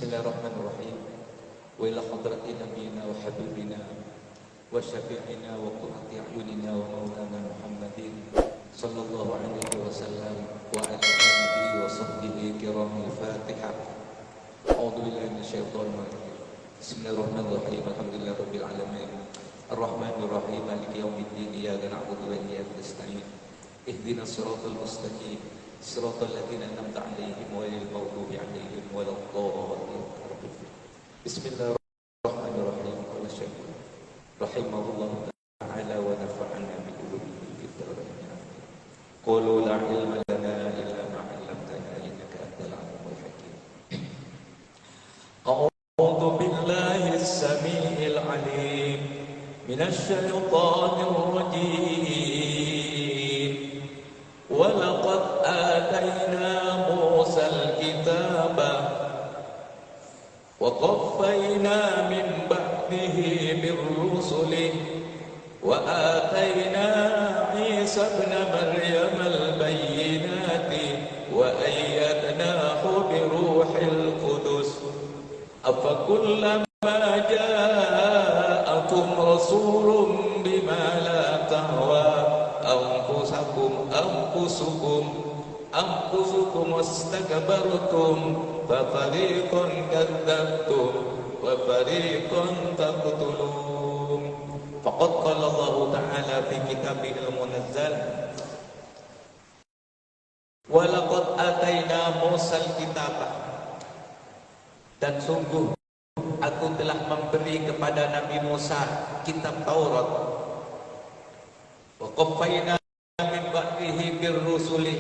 Bismillahirrahmanirrahim. Wa ila hadrati nabiyina wa habibina wa syafi'ina wa qurrati a'yunina wa maulana Muhammadin sallallahu alaihi wasallam wa ala alihi wa sahbihi kiramil Fatihah. A'udzu billahi minasyaitonir rajim. Bismillahirrahmanirrahim. Alhamdulillahi rabbil alamin. Ar-Rahmanir Rahim. Maliki yaumiddin. Iyyaka na'budu wa iyyaka nasta'in. Ihdinas siratal mustaqim. Siratal ladzina an'amta 'alaihim ghairil maghdubi 'alaihim waladdallin. Bismillahirrahmanirrahim. Qala Syekh rahimahullah ta'ala wa nafa'ana bi ulumihi fid dharain. Qulu la ilma lana illa ma 'allamtana innaka antal 'alimul hakim. A'udzu billahi as-sami'il 'alim minasy syaithanir rajim. وَلَقَدْ آتَيْنَا مُوسَى الْكِتَابَ وَقَفَّيْنَا مِنْ بَعْدِهِ بِالرُّسُلِ وَآتَيْنَا عِيسَى ابْنَ مَرْيَمَ الْبَيِّنَاتِ وَأَيَّدْنَاهُ بِرُوحِ الْقُدُسِ أَفَكُلَّمَا جَاءَكُمْ رَسُولٌ بِمَا لَا تَهْوَى أنفسكم واستكبرتم ففريقا كذبتم وفريقا تقتلون. فقد قال الله تعالى في كتابه المنزل ولقد آتينا موسى الكتاب, dan sungguh aku telah memberi kepada Nabi Musa kitab Taurat. Wa qaffayna min ba'dihi birrusuli,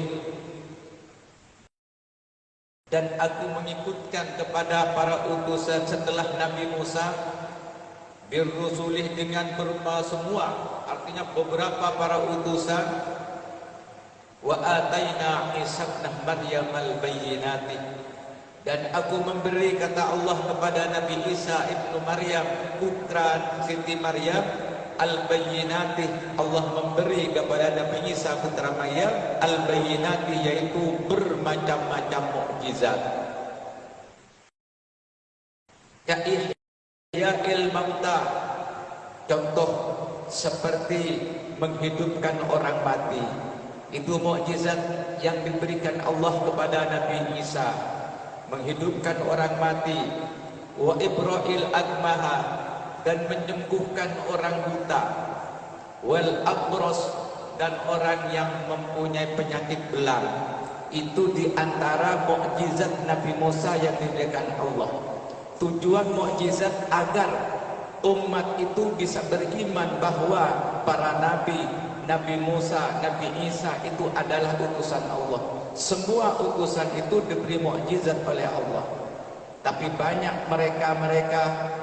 dan aku mengikutkan kepada para utusan setelah Nabi Musa birrusuli dengan berupa semua, artinya beberapa para utusan. Wa ataina Isa ibn Maryam al-bayyinati, dan aku memberi, kata Allah, kepada Nabi Isa ibnu Maryam, putra Siti Maryam, al-bayyinati, Allah memberi kepada Nabi Isa putra Maryam al-bayyinati, yaitu bermacam-macam mukjizat. Ya ihya'il mauta, contoh seperti menghidupkan orang mati. Itu mukjizat yang diberikan Allah kepada Nabi Isa, menghidupkan orang mati. Wa ibra'il akmaha, dan menyembuhkan orang buta. Wal abros, dan orang yang mempunyai penyakit belang. Itu diantara mukjizat Nabi Musa yang diberikan Allah. Tujuan mukjizat agar umat itu bisa beriman bahwa para nabi, Nabi Musa, Nabi Isa itu adalah utusan Allah. Semua utusan itu diberi mukjizat oleh Allah. Tapi banyak mereka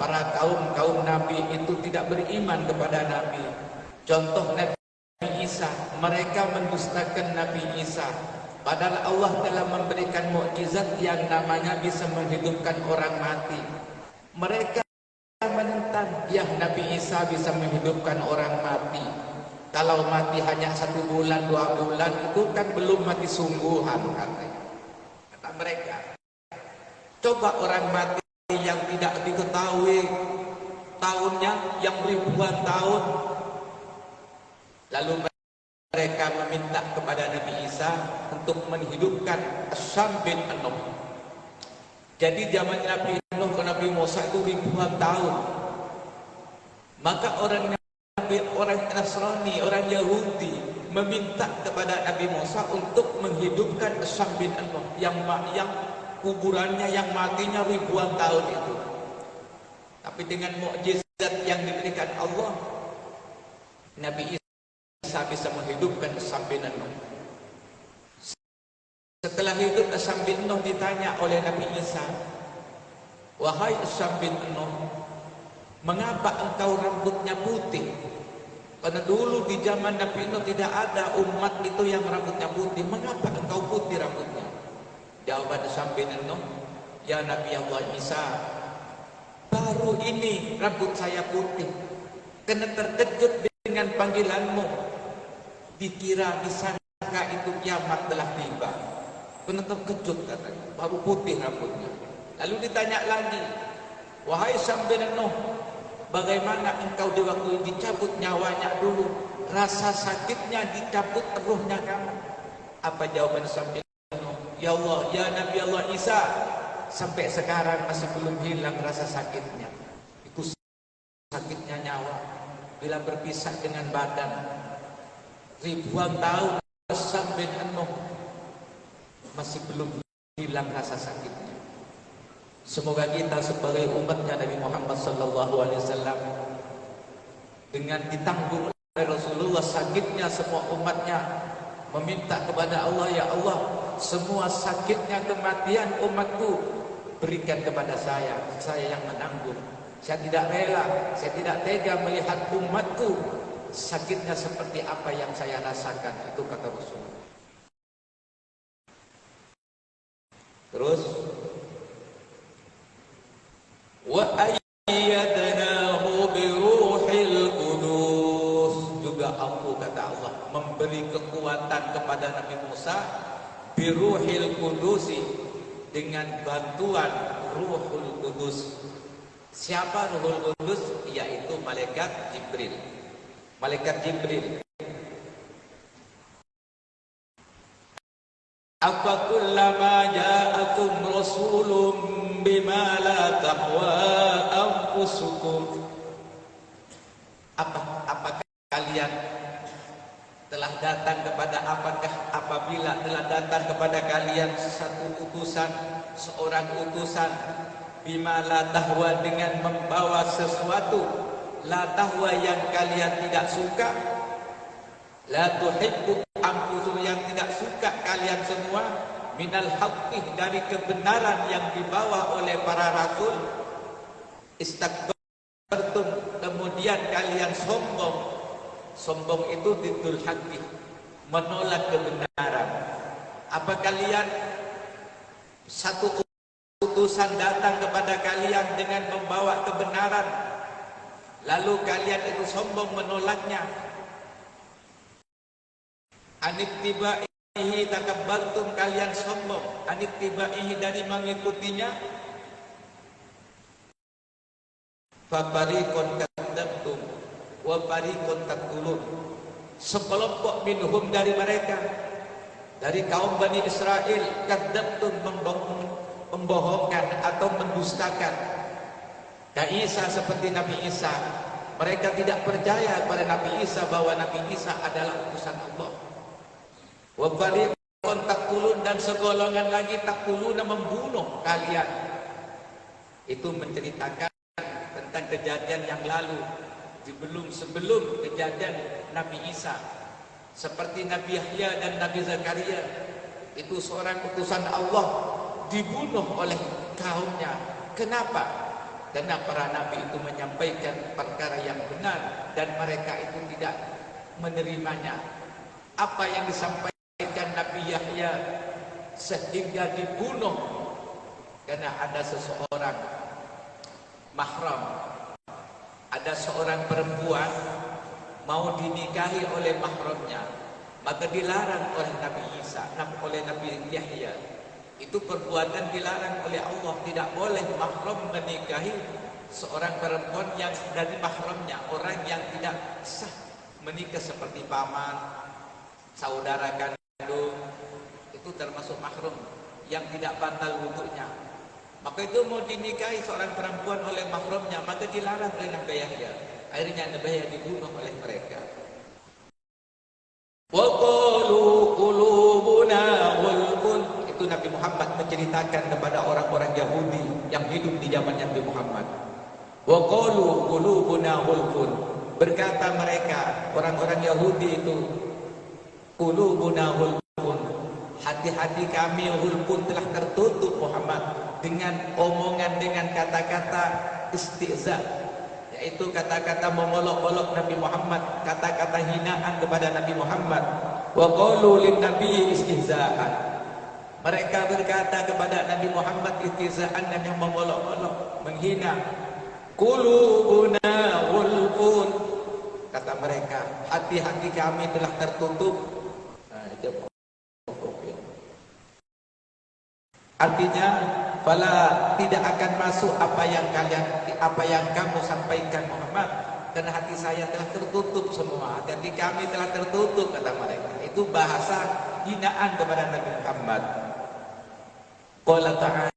para kaum Nabi itu tidak beriman kepada Nabi. Contoh Nabi Isa, mereka mendustakan Nabi Isa. Padahal Allah telah memberikan mukjizat yang namanya bisa menghidupkan orang mati. Mereka menentang, ya Nabi Isa bisa menghidupkan orang mati. Kalau mati hanya 1 bulan, 2 bulan, itu kan belum mati sungguhan, kata mereka. Coba orang mati yang tidak diketahui tahunnya, yang ribuan tahun. Lalu mereka meminta kepada Nabi Isa untuk menghidupkan Syam bin Nuh. Jadi zaman Nabi Nuh ke Nabi Musa itu ribuan tahun. Maka orang Nasrani, orang Yahudi meminta kepada Nabi Musa untuk menghidupkan Syam bin Nuh yang kuburannya yang matinya ribuan tahun itu. Tapi dengan mukjizat yang diberikan Allah, Nabi Isa bisa menghidupkan Syam bin Nuh. Setelah hidup Syam bin Nuh, ditanya oleh Nabi Isa, wahai Syam bin Nuh, mengapa engkau rambutnya putih? Karena dulu di zaman Nabi Nuh tidak ada umat itu yang rambutnya putih. Mengapa engkau putih rambutnya? Jawaban Syam bin Nuh, ya Nabi Allah Isa, baru ini rambut saya putih, karena terkejut dengan panggilanmu. Dikira, disangka itu kiamat telah tiba. Karena terkejut katanya, baru putih rambutnya. Lalu ditanya lagi, wahai Syam bin Nuh, bagaimana engkau di waktu dicabut nyawanya dulu, rasa sakitnya dicabut ruhnya kamu? Apa jawaban Syam bin Nuh? Ya Allah, ya Nabi Allah Isa, sampai sekarang masih belum hilang rasa sakitnya. Itu sakitnya nyawa bila berpisah dengan badan. Ribuan tahun Syam bin Nuh masih belum hilang rasa sakitnya. Semoga kita sebagai umatnya Nabi Muhammad SAW dengan ditanggung oleh Rasulullah sakitnya semua umatnya, meminta kepada Allah, ya Allah, semua sakitnya kematian umatku berikan kepada saya yang menanggung. Saya tidak rela, saya tidak tega melihat umatku sakitnya seperti apa yang saya rasakan. Itu kata Rasulullah. Terus wa ayyadnahu bi ruhil qudus, juga aku kata Allah memberi kekuatan kepada Nabi Musa bi ruhil qudusi, dengan bantuan Ruhul Qudus. Siapa Ruhul Qudus? Yaitu malaikat Jibril. Malaikat Jibril. Afa kullama ja'akum rasulun bima la tahwa anfusukum. Apakah kalian telah datang kepada apabila telah datang kepada kalian satu utusan, seorang utusan, bima la tahwa, dengan membawa sesuatu, la tahwa yang kalian tidak suka, la tuhibbu anfusukum yang tidak suka kalian semua, minal haqqi dari kebenaran yang dibawa oleh para rasul, istakbartum kemudian kalian sombong. Sombong itu titul haqqi, menolak kebenaran. Apa kalian satu utusan datang kepada kalian dengan membawa kebenaran, lalu kalian itu sombong menolaknya? Anittiba'ihi takabbartum, kalian sombong anittiba'ihi dari mengikutinya. Fafariqun kadzdzabtum wa fariqun taqtulun, sekelompok minhum dari mereka, dari kaum Bani Israel, kadzdzabtum membohongkan atau mendustakan Isa seperti Nabi Isa. Mereka tidak percaya pada Nabi Isa bahwa Nabi Isa adalah utusan Allah. Wa fariqun taqtulun, dan segolongan lagi taqtuluna, membunuh kalian. Itu menceritakan tentang kejadian yang lalu, sebelum kejadian Nabi Isa. Seperti Nabi Yahya dan Nabi Zakaria, itu seorang utusan Allah dibunuh oleh kaumnya. Kenapa? Karena para nabi itu menyampaikan perkara yang benar dan mereka itu tidak menerimanya. Apa yang disampaikan Nabi Yahya sehingga dibunuh? Karena ada seseorang mahram, ada seorang perempuan mau dinikahi oleh mahramnya, maka dilarang oleh Nabi Isa, oleh Nabi Yahya. Itu perbuatan dilarang oleh Allah. Tidak boleh mahram menikahi seorang perempuan yang dari mahramnya, orang yang tidak sah menikah, seperti paman, saudara kandung, itu termasuk mahram yang tidak batal wudhunya. Maka itu mau dinikahi seorang perempuan oleh mahramnya, maka dilarang oleh Nabi Yahya. Akhirnya Nabi Yahya dibunuh oleh mereka. Wa qalu qulubuna ghulfun, itu Nabi Muhammad menceritakan kepada orang-orang Yahudi yang hidup di zaman Nabi Muhammad. Wa qalu qulubuna ghulfun, berkata mereka orang-orang Yahudi itu, qulubuna ghulfun, hati-hati kami ghulfun, telah tertutup Muhammad, dengan omongan, dengan kata-kata istihza, yaitu kata-kata memolok-olok Nabi Muhammad, kata-kata hinaan kepada Nabi Muhammad. Wa qalu lin nabi istihza'an, mereka berkata kepada Nabi Muhammad istihza'an, dan yang memolok-olok, menghina. Qulubuna ghulfun, kata mereka, hati-hati kami telah tertutup. Nah, itu artinya fala, tidak akan masuk apa yang kamu sampaikan Muhammad, karena hati saya telah tertutup semua, hati kami telah tertutup, kata mereka. Itu bahasa hinaan kepada Nabi Muhammad. Qala ta'ala,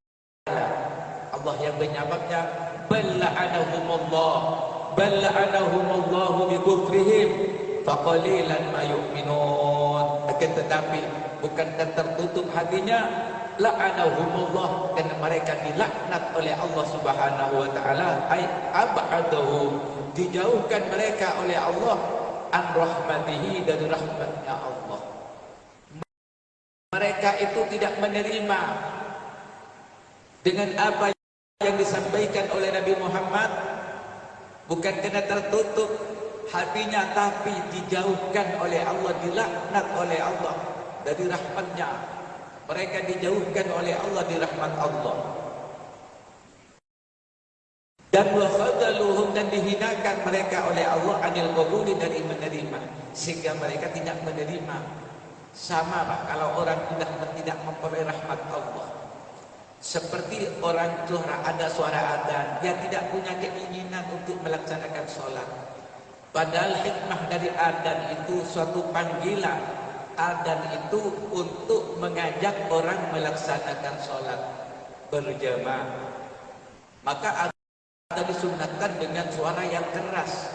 Allah yang menyebabnya, balla'anahumullahu bi kufrihim faqalilan ma yu'minun. Akan tetapi bukankah tertutup hatinya, la'anahumullah, karena mereka dilaknat oleh Allah Subhanahu wa taala, ay ab'adahu, dijauhkan mereka oleh Allah, an rahmatihi, dari rahmatnya Allah. Mereka itu tidak menerima dengan apa yang disampaikan oleh Nabi Muhammad, bukan karena tertutup hatinya, tapi dijauhkan oleh Allah, dilaknat oleh Allah dari rahmatnya. Mereka dijauhkan oleh Allah di rahmat Allah. Dan wakhadaluhum, dan dihinakan mereka oleh Allah anil qabuli, dari menerima, sehingga mereka tidak menerima. Sama Pak, kalau orang sudah tidak memperoleh rahmat Allah, seperti orang ada suara adzan, dia tidak punya keinginan untuk melaksanakan sholat. Padahal hikmah dari adzan itu suatu panggilan. Adzan itu untuk mengajak orang melaksanakan sholat berjamaah. Maka adzan disunnahkan dengan suara yang keras,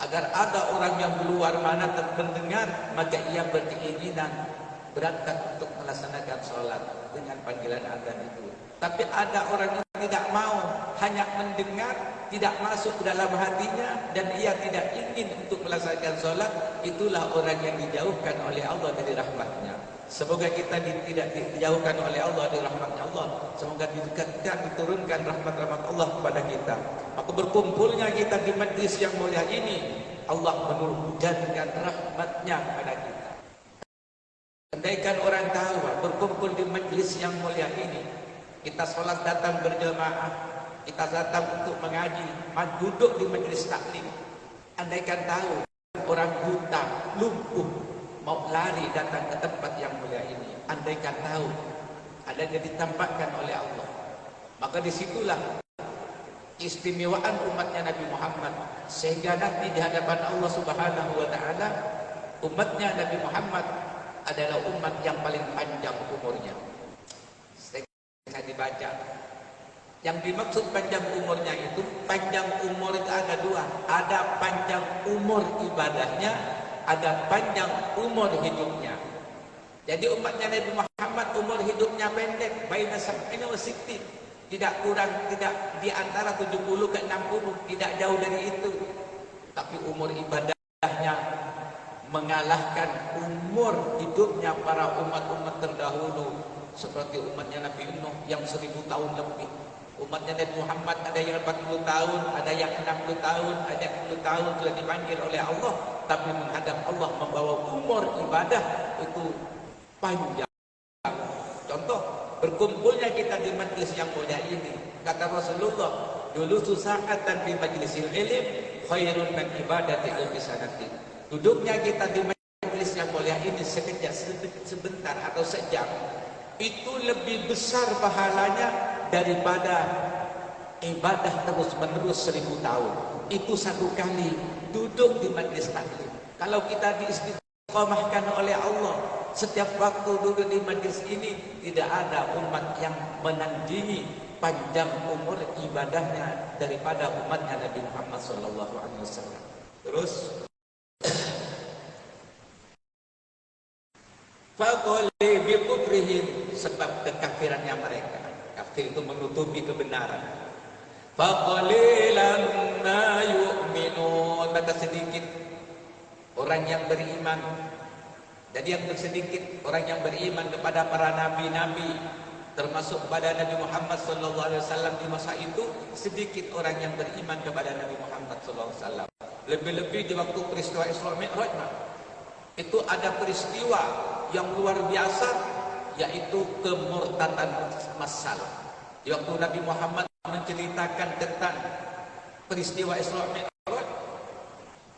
agar ada orang yang keluar mana terdengar, maka ia berkeinginan berangkat untuk melaksanakan sholat dengan panggilan adzan itu. Tapi ada orang yang tidak mau, hanya mendengar, tidak masuk dalam hatinya, dan ia tidak ingin untuk melaksanakan sholat. Itulah orang yang dijauhkan oleh Allah dari rahmatnya. Semoga kita tidak dijauhkan oleh Allah dari rahmatnya Allah. Semoga didekatkan, diturunkan rahmat-rahmat Allah kepada kita. Maka berkumpulnya kita di majlis yang mulia ini, Allah menurunkan rahmatnya kepada kita. Andaikan orang tahu berkumpul di majlis yang mulia ini, kita sholat datang berjamaah, kita datang untuk mengaji, duduk di majlis taklim. Andaikan tahu orang buta, lumpuh, mau lari datang ke tempat yang mulia ini, andaikan tahu adanya ditampakkan oleh Allah, maka disitulah keistimewaan umatnya Nabi Muhammad, sehingga nanti di hadapan Allah Subhanahu wa taala, umatnya Nabi Muhammad adalah umat yang paling panjang umurnya. Saya dibaca, yang dimaksud panjang umurnya itu, panjang umur itu ada dua, ada panjang umur ibadahnya, ada panjang umur hidupnya. Jadi umatnya Nabi Muhammad umur hidupnya pendek, baina sab'ina wa sittin, tidak kurang, tidak di antara 70 ke 60, tidak jauh dari itu. Tapi umur ibadahnya mengalahkan umur hidupnya para umat-umat terdahulu, seperti umatnya Nabi Nuh yang 1000 tahun lebih. Umatnya Nabi Muhammad ada yang 40 tahun, ada yang 60 tahun, ada yang 10 tahun sudah dipanggil oleh Allah, tapi menghadap Allah membawa umur ibadah itu panjang. Contoh, berkumpulnya kita di majlis yang mulia ini, kata Rasulullah, dulu susahatan di majlisil ilm khairun min ibadati alfi sanatin. Duduknya kita di majlis yang mulia ini sekejap, sebentar atau sejam, itu lebih besar pahalanya daripada ibadah terus menerus 1000 tahun. Itu satu kali duduk di majlis taklim. Kalau kita diistiqomahkan oleh Allah, setiap waktu duduk di majlis ini, tidak ada umat yang menandingi panjang umur ibadahnya daripada umatnya Nabi Muhammad SAW. Terus faqali bi kufrihim, sebab kekafirannya mereka. Kafir itu menutupi kebenaran. Faqalilan ma yu'minun, maka sedikit orang yang beriman. Jadi yang sedikit orang yang beriman kepada para nabi-nabi, termasuk kepada Nabi Muhammad SAW di masa itu, sedikit orang yang beriman kepada Nabi Muhammad SAW. Lebih-lebih di waktu peristiwa Isra Mi'raj, itu ada peristiwa yang luar biasa, yaitu kemurtadan massal. Di waktu Nabi Muhammad menceritakan tentang peristiwa Isra Mi'raj,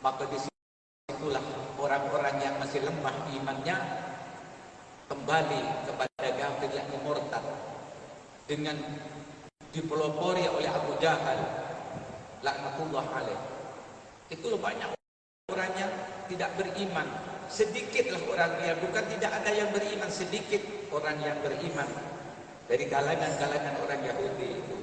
maka disitulah orang-orang yang masih lemah imannya kembali kepada kafir yang murtad. dengan dipelopori oleh Abu Jahal laknatullah alaih. Itu loh banyak orang yang tidak beriman. Sedikitlah orang yang, bukan tidak ada yang beriman, sedikit orang yang beriman dari kalangan orang Yahudi itu.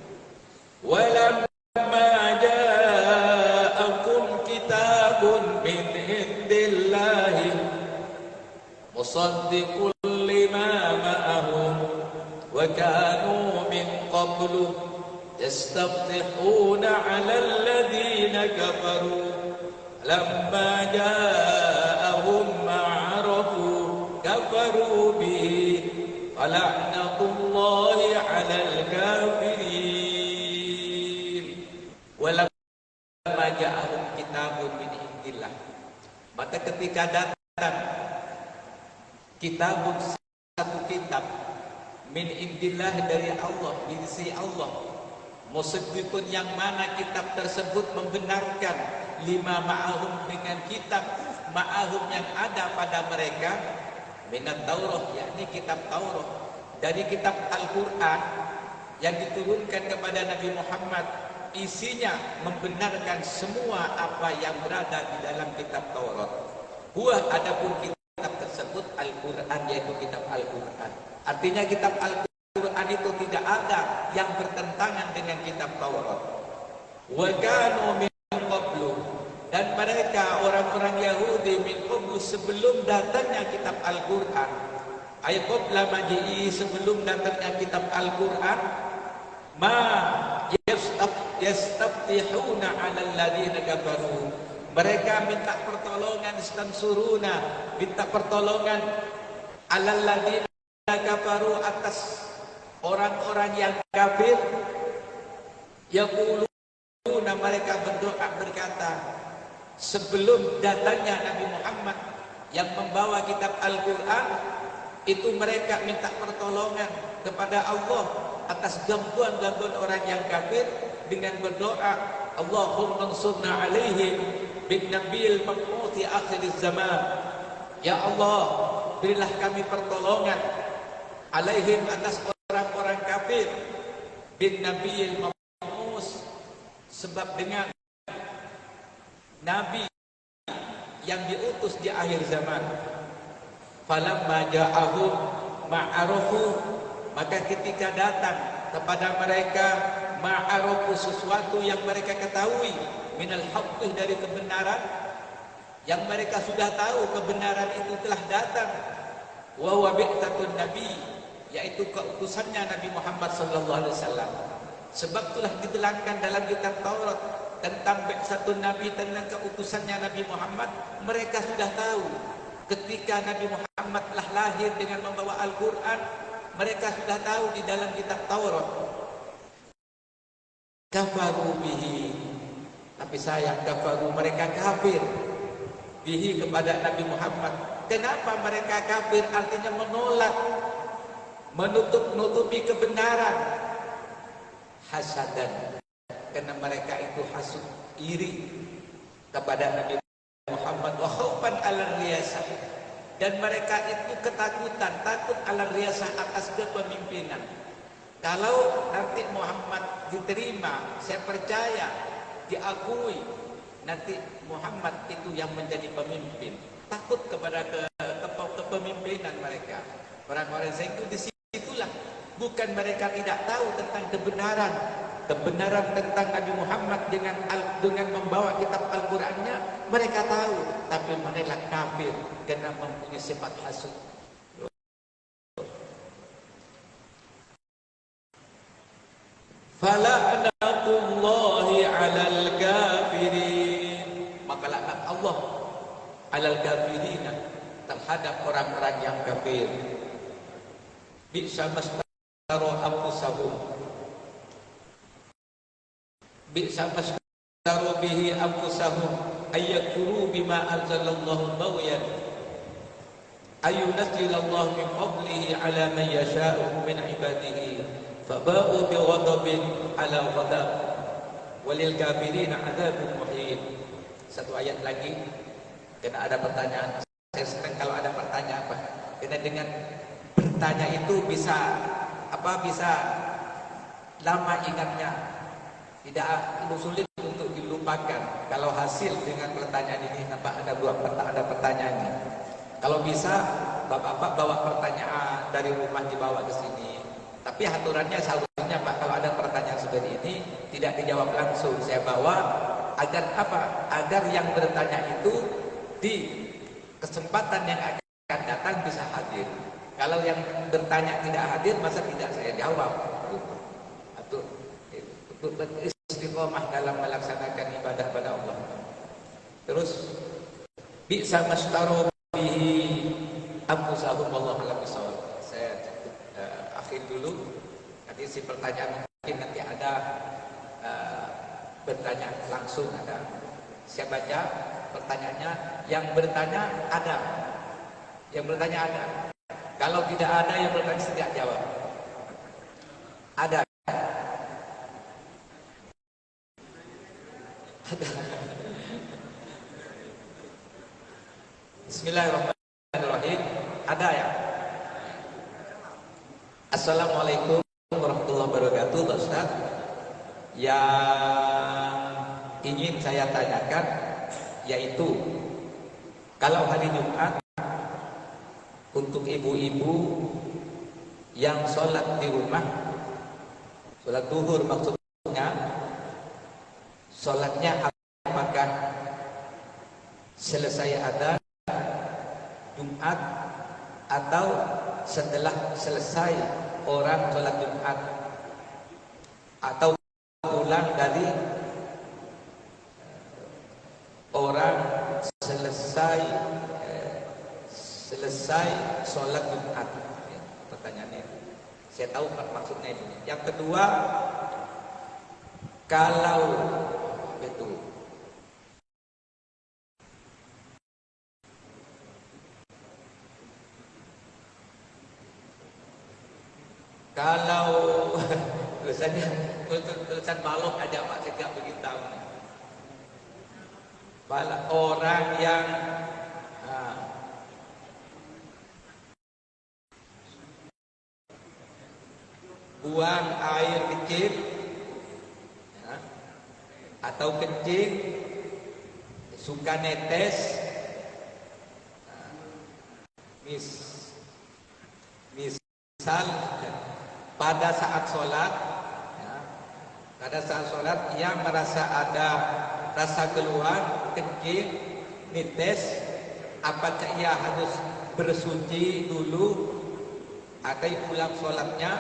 Walamma ja'akum kitabun min indillahi musaddiqul lima ma'ahum wa kanu min qablu yastaftihuna 'ala alladhina kafaru lamma ja'ahum ma'arafu kafaru bihi fala'natullahi 'alal kafirin. Walamma ja'ahum kitabun min indillah, maka ketika datang kitabun, satu kitab, min indillah, dari Allah, dari sisi Allah, musaddiqun, yang mana kitab tersebut membenarkan, lima ma'ahum, dengan kitab ma'ahum yang ada pada mereka, minat Taurat, yakni kitab Taurat, dari kitab Al-Quran yang diturunkan kepada Nabi Muhammad, isinya membenarkan semua apa yang berada di dalam kitab Taurat. Buah adapun kitab tersebut Al-Quran, yaitu kitab Al-Quran. Artinya kitab Al-Quran itu tidak ada yang bertentangan dengan kitab Taurat. Wa kanu min qablu, dan mereka orang-orang Yahudi min qablu, sebelum datangnya kitab Al-Quran, ay qabla maji'i, sebelum datangnya kitab Al-Quran, ma yastaftihuna 'alal ladzina kafaru, mereka minta pertolongan, istansuruna, minta pertolongan, 'alal ladzina kafaru, atas orang-orang yang kafir, yaquluna, mereka berdoa berkata, sebelum datangnya Nabi Muhammad yang membawa kitab Al-Quran, itu mereka minta pertolongan kepada Allah atas gangguan-gangguan orang yang kafir dengan berdoa, Allahumma ansurna alaihim bin nabiyil mab'uthi akhir zaman. Ya Allah, berilah kami pertolongan alaihim, atas orang-orang kafir, bin nabiyil mab'uth, sebab dengan nabi yang diutus di akhir zaman. Falamma ja'ahum ma'arufu, maka ketika datang kepada mereka ma'arufu, sesuatu yang mereka ketahui, minal haqqih, dari kebenaran, yang mereka sudah tahu kebenaran itu telah datang, wa huwa bi'tatun nabi, yaitu keutusannya Nabi Muhammad sallallahu alaihi wasallam. Sebab telah diterangkan dalam kitab Taurat tentang bi'tsatun nabi, tentang keutusannya Nabi Muhammad. Mereka sudah tahu ketika Nabi Muhammad telah lahir dengan membawa Al-Quran. Mereka sudah tahu di dalam kitab Taurat. Kafaru bihi, tapi sayang, kafaru, mereka kafir, bihi, kepada Nabi Muhammad. Kenapa mereka kafir? Artinya menolak, menutupi kebenaran. Hasadan, karena mereka itu hasud, iri kepada Nabi Muhammad, wa khaufan 'ala riyasah, dan mereka itu ketakutan, takut 'ala riyasah, atas kepemimpinan. Kalau nanti Muhammad diterima, saya percaya, diakui, nanti Muhammad itu yang menjadi pemimpin. Takut kepada kepemimpinan mereka. Orang-orang itu disitulah, bukan mereka tidak tahu tentang kebenaran tentang Nabi Muhammad dengan membawa kitab Al-Qurannya, mereka tahu, tapi mereka kafir karena mempunyai sifat hasud. Fala'natullahi 'alal kafirin, maka laknat Allah 'alal kafirin, terhadap orang-orang yang kafir. Bi'sa mastaru anfusahum, bi'sa mastaru bihi anfusahum ayyakfuru bima anzalallahu baghyan ayyunazzilallahu min fadlihi ala man yasha'u min ibadihi faba'u bi ghadabin ala ghadab walil kafirin 'adzabun muhin. Satu ayat lagi, karena ada pertanyaan. Saya senang kalau ada pertanyaan, Pak. Karena dengan bertanya itu bisa lama ingatnya, tidak sulit untuk dilupakan. Kalau hasil dengan pertanyaan ini, nampak ada pertanyaan ini. Kalau bisa, bapak-bapak bawa pertanyaan dari rumah dibawa ke sini. Tapi aturannya seharusnya Pak, kalau ada pertanyaan seperti ini tidak dijawab langsung. Saya bawa agar apa? Agar yang bertanya itu di kesempatan yang akan datang bisa hadir. Kalau yang bertanya tidak hadir, masa tidak saya jawab? Untuk beristiqomah dalam melaksanakan ibadah pada Allah. Terus bisa mastaru bihi anfusahum wallahu a'lam bishawab. Saya akhir dulu. Nanti si pertanyaan mungkin nanti ada bertanya langsung ada. Saya baca pertanyaannya. Yang bertanya ada. Yang bertanya ada. Kalau tidak ada yang bertanya tidak jawab. Ada. Bismillahirrahmanirrahim. Ada ya? Assalamualaikum warahmatullahi wabarakatuh, Pak Ustaz. Yang ingin saya tanyakan yaitu kalau hari Jumat untuk ibu-ibu yang sholat di rumah, sholat duhur maksudnya, sholatnya apakah selesai adzan Jumat atau setelah selesai orang sholat Jumat atau pulang dari orang selesai sholat Jumat. Pertanyaannya saya tahu maksudnya itu. Yang kedua, kalau itu kalau tulisan balok aja Pak, saya tidak beritahu. Orang yang buang air kecil ya, atau kencing, suka netes, misal pada saat sholat ya, ia merasa ada rasa keluar kencing, netes, apakah ia harus bersuci dulu atau pulang sholatnya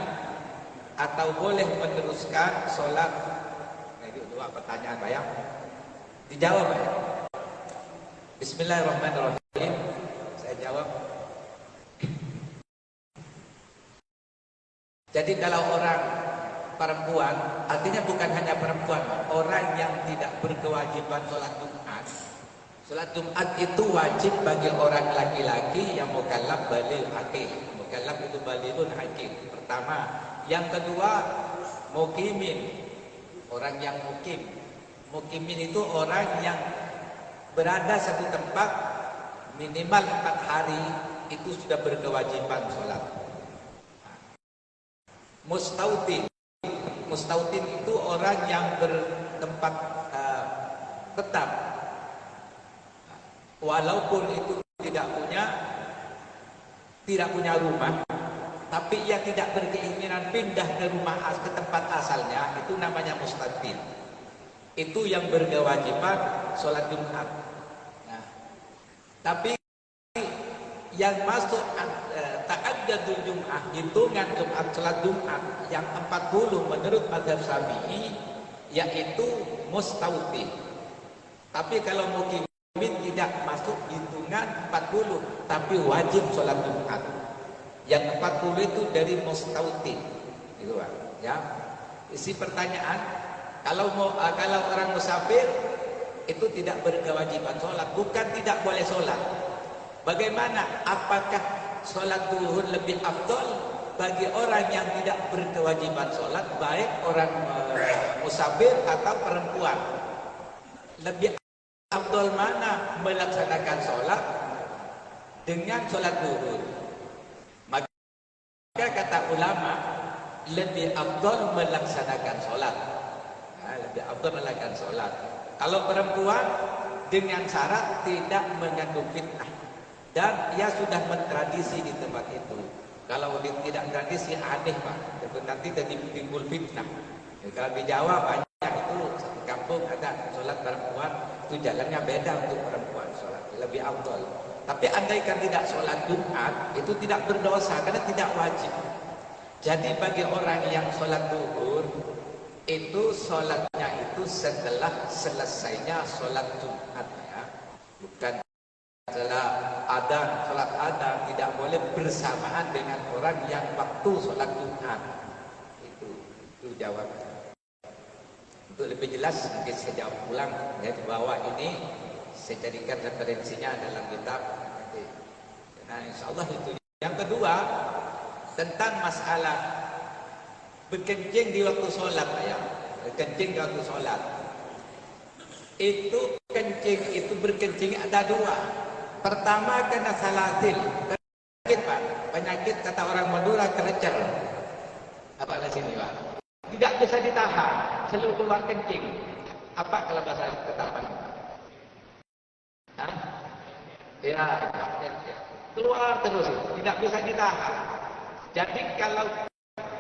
atau boleh meneruskan sholat? Nah, itu dua pertanyaan Pak ya. Dijawab Pak ya. Bismillahirrahmanirrahim. Saya jawab. Jadi kalau orang perempuan, artinya bukan hanya perempuan, orang yang tidak berkewajiban sholat Jumat. Sholat Jumat itu wajib bagi orang laki-laki yang mukallaf baligh aqil. Mukallaf itu balighun aqil. Pertama. Yang kedua, mukimin, orang yang mukim. Mukimin itu orang yang berada satu tempat minimal 4 hari, itu sudah berkewajiban sholat. Mustautin itu orang yang bertempat tetap, walaupun itu tidak punya rumah, tapi ia tidak berkeinginan pindah ke ke tempat asalnya, itu namanya mustautin. Itu yang berkewajiban sholat Jumat. Nah, tapi yang masuk ta'addadul Jum'ah, hitungan Jumat, sholat Jumat yang 40 menurut mazhab Syafi'i yaitu mustautin. Tapi kalau mukimin tidak masuk hitungan 40, tapi wajib sholat Jumat. Yang 40 itu dari mustautin. Itu Pak, ya. Isi pertanyaan, kalau orang musafir itu tidak berkewajiban sholat, bukan tidak boleh sholat. Bagaimana? Apakah sholat duhur lebih afdol bagi orang yang tidak berkewajiban sholat, baik orang musafir atau perempuan? Lebih afdol mana melaksanakan sholat dengan sholat duhur? Maka kata ulama, lebih afdal melaksanakan sholat. Lebih afdal melaksanakan sholat. Kalau perempuan dengan syarat tidak mengandung fitnah dan ia sudah mentradisi di tempat itu. Kalau tidak tradisi aneh Pak, nanti jadi timbul fitnah. Kalau di Jawa banyak itu satu kampung ada sholat perempuan itu jalannya beda untuk perempuan sholat lebih afdal. Tapi andaikan tidak sholat Jumat itu tidak berdosa karena tidak wajib. Jadi bagi orang yang sholat zuhur itu sholatnya itu setelah selesainya sholat Jumat ya, bukan setelah adzan. Sholat adzan tidak boleh bersamaan dengan orang yang waktu sholat Jumat. Itu jawabannya. Untuk lebih jelas mungkin saya jawab ulang ya, di bawah ini saya jadikan referensinya dalam kitab. Nah insya Allah itu. Yang kedua tentang masalah berkencing di waktu sholat ya. Berkencing di waktu sholat itu kencing itu berkencing ada dua. Pertama kena salatil, penyakit Pak, penyakit kata orang Madura kerecer. Apa di sini Pak? Tidak bisa ditahan, selalu keluar kencing. Apa kalau bahasa ketahuan? Ya, keluar terus, tidak bisa ditahan. Jadi kalau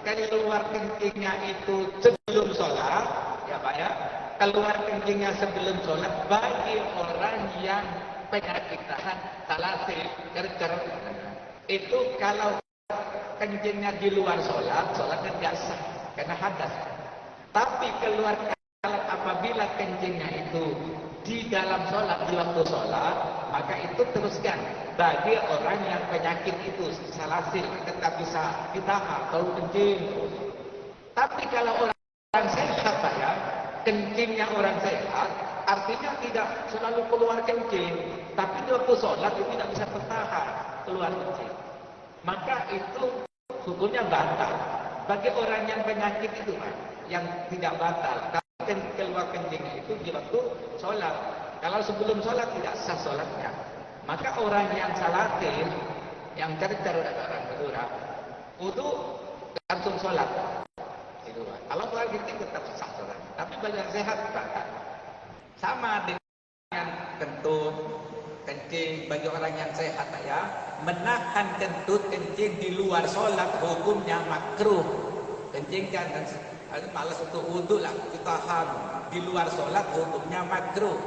keluar kencingnya itu sebelum sholat, ya Pak ya, keluar kencingnya sebelum sholat bagi orang yang penyakit tahan salasil kerecer itu kalau kencingnya di luar sholat, sholatnya tidak sah karena hadas. Tapi keluar kalau apabila kencingnya itu di dalam sholat, di waktu sholat, maka itu teruskan bagi orang yang penyakit itu salasil tetap bisa ditahan kalau kencing. Tapi kalau orang sehat Pak ya, kencingnya orang sehat artinya tidak selalu keluar kencing, tapi di waktu sholat itu tidak bisa tertahan keluar kencing, maka itu hukumnya batal. Bagi orang yang penyakit itu Pak, yang tidak batal kalau keluar kencingnya itu di waktu sholat. Kalau sebelum sholat tidak sah sholatnya. Maka orang yang salatil, yang cerita orang Madura, wudu langsung sholat. Itu Pak. Kalau keluar kencing tetap sah sholat. Tapi bagi yang sehat batal. Sama dengan kentut, kencing bagi orang yang sehat ya, menahan kentut kencing di luar sholat hukumnya makruh. Kencing kan malas untuk wudhu lah, ditahan di luar sholat hukumnya makruh.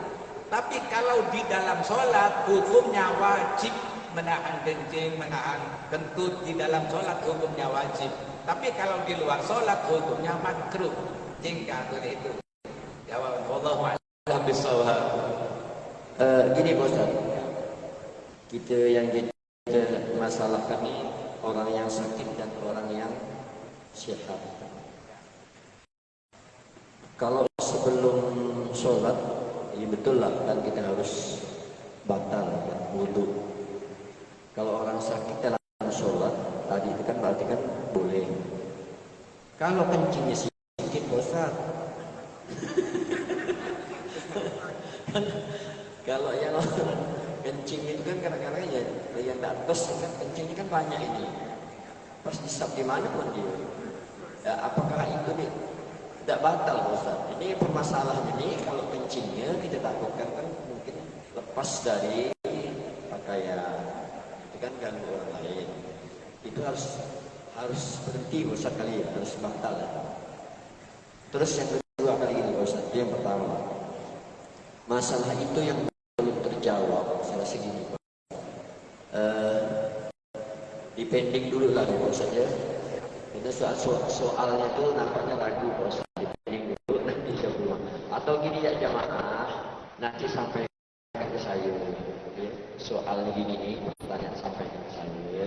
Tapi kalau di dalam sholat hukumnya wajib menahan kencing, menahan kentut di dalam sholat hukumnya wajib. Tapi kalau di luar sholat hukumnya makruh. Jika itu jawab wallahu a'lam bishawab. Gini Pak Ustaz, kita yang kita masalahkan ini orang yang sakit dan orang yang sehat. Kalau sebelum sholat, ya betul lah kan kita harus batal kan, wudu. Kalau orang sakit dalam sholat tadi itu kan berarti kan boleh. Kalau kencingnya sedikit Pak Ustaz, kalau yang kencing itu kan kadang-kadang ya yang di atas kan kencingnya kan banyak ini. Pas disap di mana pun dia. Ya, apakah itu nih tidak batal Ustaz? Ini permasalahan ini kalau kencingnya kita takutkan kan mungkin lepas dari pakaian, itu kan ganggu orang lain. Itu harus berhenti Ustaz kali ya, harus batal ya. Terus yang kedua kali ini Ustaz, yang pertama masalah itu yang belum terjawab saya segini Pak. Dipending dulu lah Pak Ustaz ya. Itu soalnya tuh nampaknya ragu Pak Ustaz. Dipending dulu nanti semua. Atau gini ya jamaah, nanti sampai ke saya. Ya. Soalnya gini nih, pertanyaan sampai ke saya.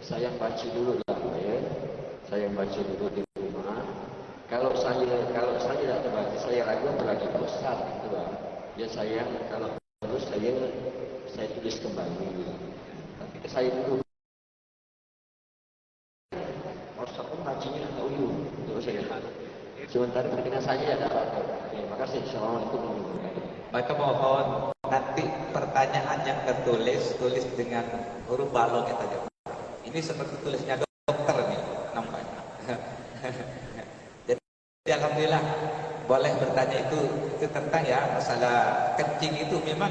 Saya baca dulu lah ya. Saya baca dulu di rumah. Kalau saya tidak terbaca, saya ragu apalagi Pak Ustaz itu Pak. Ya saya kalau terus saya tulis kembali. Tapi saya dulu Ustaz pun bacanya tak uyu untuk saya. Sementara pertanyaan saya ya dapat. Terima kasih. Assalamualaikum. Maka mohon nanti pertanyaan yang tertulis tulis dengan huruf balok kita aja. Ini seperti tulisnya dokter nih nampaknya. boleh bertanya itu tentang ya masalah kencing itu memang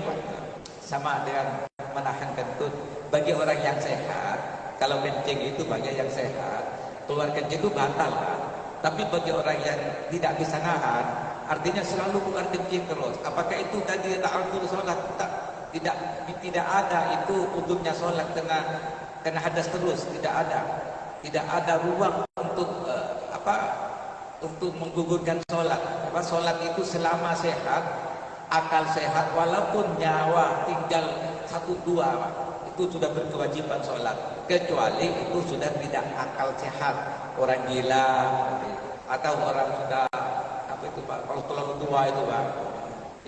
sama dengan menahan kentut. Bagi orang yang sehat, kalau kencing itu bagi yang sehat, keluar kencing itu batal kan. Tapi bagi orang yang tidak bisa nahan, artinya selalu keluar kencing terus. Apakah itu tadi ta'adur sholat? Tidak ada itu untuknya sholat kena hadas terus. Tidak ada ruang untuk untuk menggugurkan sholat. Sholat itu selama sehat, akal sehat, walaupun nyawa tinggal 1-2, itu sudah berkewajiban sholat. Kecuali itu sudah tidak akal sehat, orang gila atau orang sudah kalau terlalu tua itu Pak,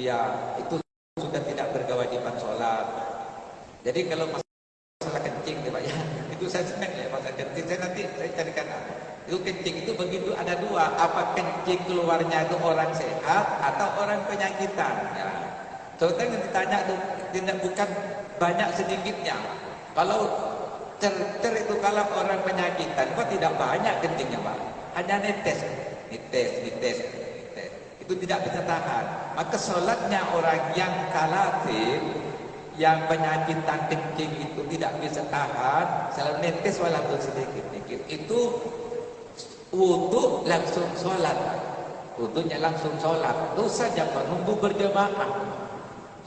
ya itu sudah tidak berkewajiban sholat. Jadi kalau masalah kencing Pak ya, itu saya senang ya masalah kencing. Saya carikan itu kencing itu begitu ada dua, apa kencing keluarnya itu orang sehat atau orang penyakitan ya. Contohnya yang ditanya itu tidak bukan banyak sedikitnya. Kalau cercer itu kalau orang penyakitan kok tidak banyak kencingnya Pak, hanya netes. Itu tidak bisa tahan. Maka sholatnya orang yang kalatif, yang penyakitan kencing itu tidak bisa tahan, selalu netes walaupun sedikit-sedikit, itu wudu langsung sholat. Wudunya langsung sholat. Dosa jangan nunggu berjamaah.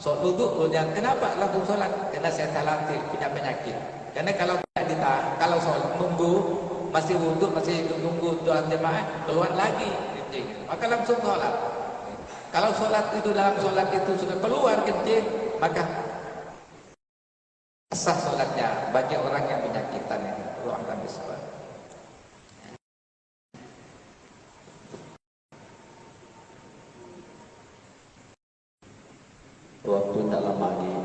Sholat wudu, kenapa langsung sholat? Karena saya kalatif, punya penyakit. Karena kalau tidak ditahan, kalau sholat nunggu masih wudu, masih nunggu doa jemaah, keluar lagi kencing, maka langsung sholat. Kalau sholat itu dalam sholat itu sudah keluar kencing, maka sah sholatnya bagi orang yang penyakitan ini. Ruangkan bismillah. Waktu tak lama lagi.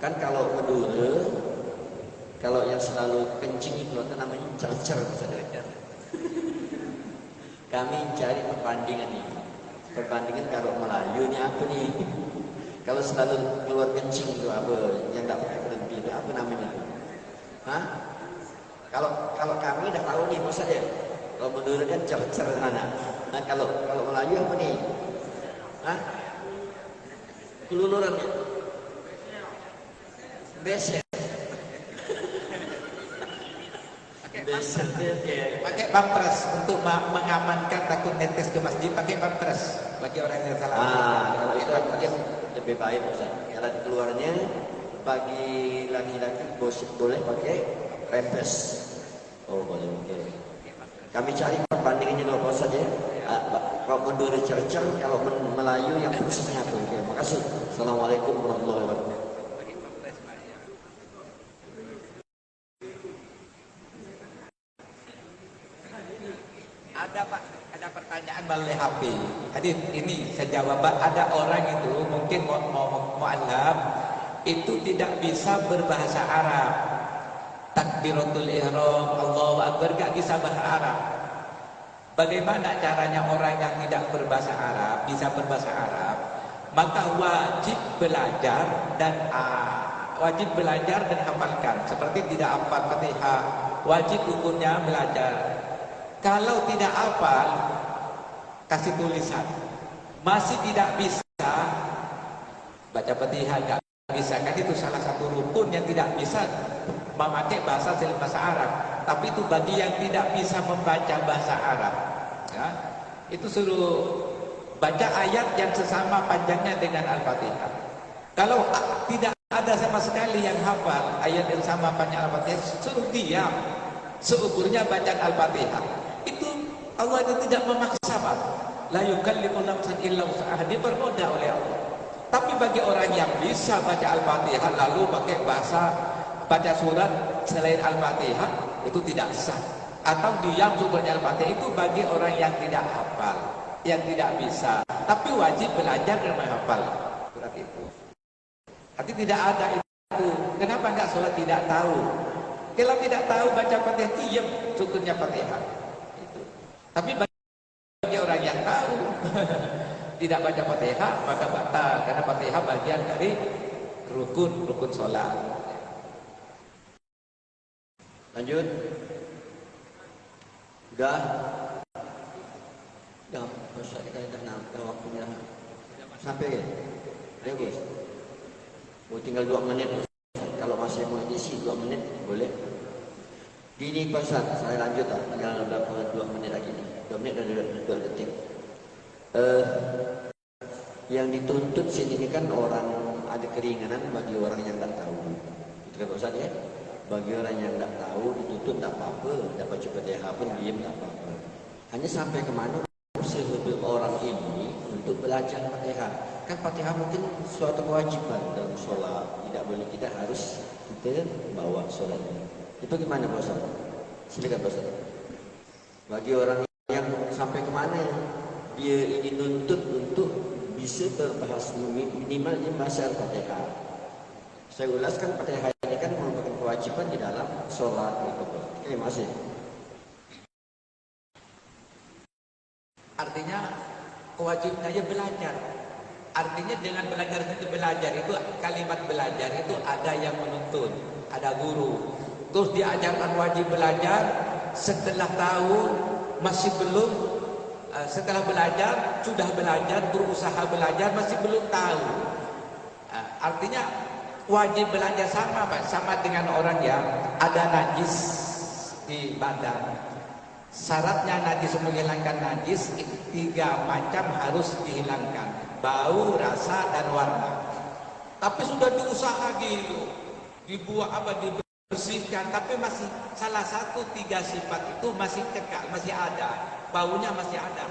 Kan kalau Madura, kalau yang selalu kencing itu namanya cercer, saudara. Kami cari perbandingan nih. Perbandingan kalau Melayu ini apa nih? Kalau selalu keluar kencing itu apa? Yang tak pakai berhenti itu apa namanya? Hah? Kalau kami dah tahu nih masa ya. Kalau Madura kan cercer anak. Nah kalau Melayu apa nih? Hah? Keluluran ya? Beset. Pakai pampres untuk mengamankan takut netes ke masjid, pakai pampres bagi orang yang salah. Kalau itu mungkin lebih baik Ustaz. Jalan keluarnya bagi laki-laki boleh pakai rempes. Oh boleh oke. Kami cari perbandingannya dulu Ustaz ya. Kalau Madura cercer, kalau Melayu yang khususnya apa? Oke, makasih. Assalamualaikum warahmatullahi wabarakatuh. Ada Pak, ada pertanyaan melalui HP. Jadi ini saya jawab, ada orang itu mungkin mu'alaf itu tidak bisa berbahasa Arab. Takbiratul ihram, Allahu akbar, gak bisa bahasa Arab. Bagaimana caranya orang yang tidak berbahasa Arab bisa berbahasa Arab? Maka wajib belajar dan hafalkan. Seperti tidak hafal Fatihah, wajib hukumnya belajar. Kalau tidak hafal, kasih tulisan. Masih tidak bisa baca Fatihah, nggak bisa kan, itu salah satu rukun yang tidak bisa memakai bahasa selain bahasa Arab. Tapi itu bagi yang tidak bisa membaca bahasa Arab ya, itu suruh baca ayat yang sesama panjangnya dengan Al-Fatihah. Kalau tidak ada sama sekali yang hafal ayat yang sama panjang Al-Fatihah, suruh diam seukurnya bacaan Al-Fatihah. Itu Allah itu tidak memaksa Pak. La yukallifu nafsan illa wus'aha, dipermudah oleh Allah. Tapi bagi orang yang bisa baca Al-Fatihah lalu pakai bahasa baca surat selain Al-Fatihah, itu tidak sah. Atau diam sumbernya Al-Fatihah, itu bagi orang yang tidak hafal, yang tidak bisa. Tapi wajib belajar dan menghafal surat itu. Tapi tidak ada itu. Kenapa enggak sholat tidak tahu? Kalau tidak tahu baca Fatihah, diam syukurnya Fatihah. Itu. Tapi bagi orang yang tahu tidak baca Fatihah, maka batal, karena Fatihah bagian dari rukun sholat. Lanjut. Sudah. Dah, Ustaz kita dah nak waktunya sampai ya? Bagus. Oh, tinggal 2 menit. Kalau masih mau isi 2 menit boleh. Gini pasal saya lanjut tak? Tinggal berapa 2 menit lagi nih. 2 menit dan 2 detik. Yang dituntut sini kan orang ada keringanan bagi orang yang tak tahu. Itu kan Ustaz ya? Bagi orang yang tak tahu dituntut tak apa-apa, dapat cepat DH pun diam tak apa-apa. Hanya sampai ke mana sebelum orang ini untuk belajar Fatihah. Kan Fatihah mungkin suatu kewajiban dalam sholat. Tidak boleh, kita harus kita bawa sholatnya. Itu gimana Pak Ustaz? Silakan Pak Ustaz. Bagi orang yang sampai ke mana dia ingin nuntut untuk bisa berbahas minimal dia bahasa Al-Fatihah. Saya ulaskan Fatihah ini kan merupakan kewajiban di dalam sholat. Oke, masih. Artinya kewajibannya belajar. Artinya dengan belajar itu kalimat belajar itu ada yang menuntun, ada guru. Terus diajarkan wajib belajar, setelah tahu masih belum, setelah belajar sudah belajar, berusaha belajar masih belum tahu. Artinya wajib belajar sama Pak, sama dengan orang yang ada najis di badan. Syaratnya najis menghilangkan najis 3 macam harus dihilangkan. Bau, rasa, dan warna. Tapi sudah berusaha gitu, dibuat dibersihkan, tapi masih salah satu 3 sifat itu masih kekal, masih ada. Baunya masih ada,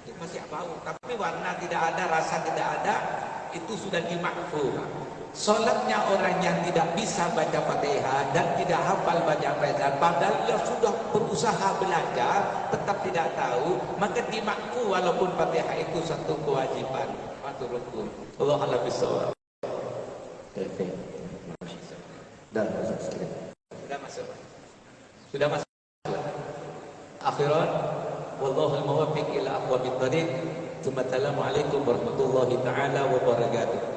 itu masih bau. Tapi warna tidak ada, rasa tidak ada, itu sudah dimakfu. Sholatnya orang yang tidak bisa baca Fatihah dan tidak hafal baca Fatihah, padahal dia sudah berusaha belajar, tetap tidak tahu, maka dimakfu walaupun Fatihah itu satu kewajiban. Matur nuwun. Allah a'lam bishawab. Sudah masuk. Sudah masuk. Akhiran, wallahul muwaffiq ila aqwamit thariq. Assalamualaikum warahmatullahi taala wabarakatuh.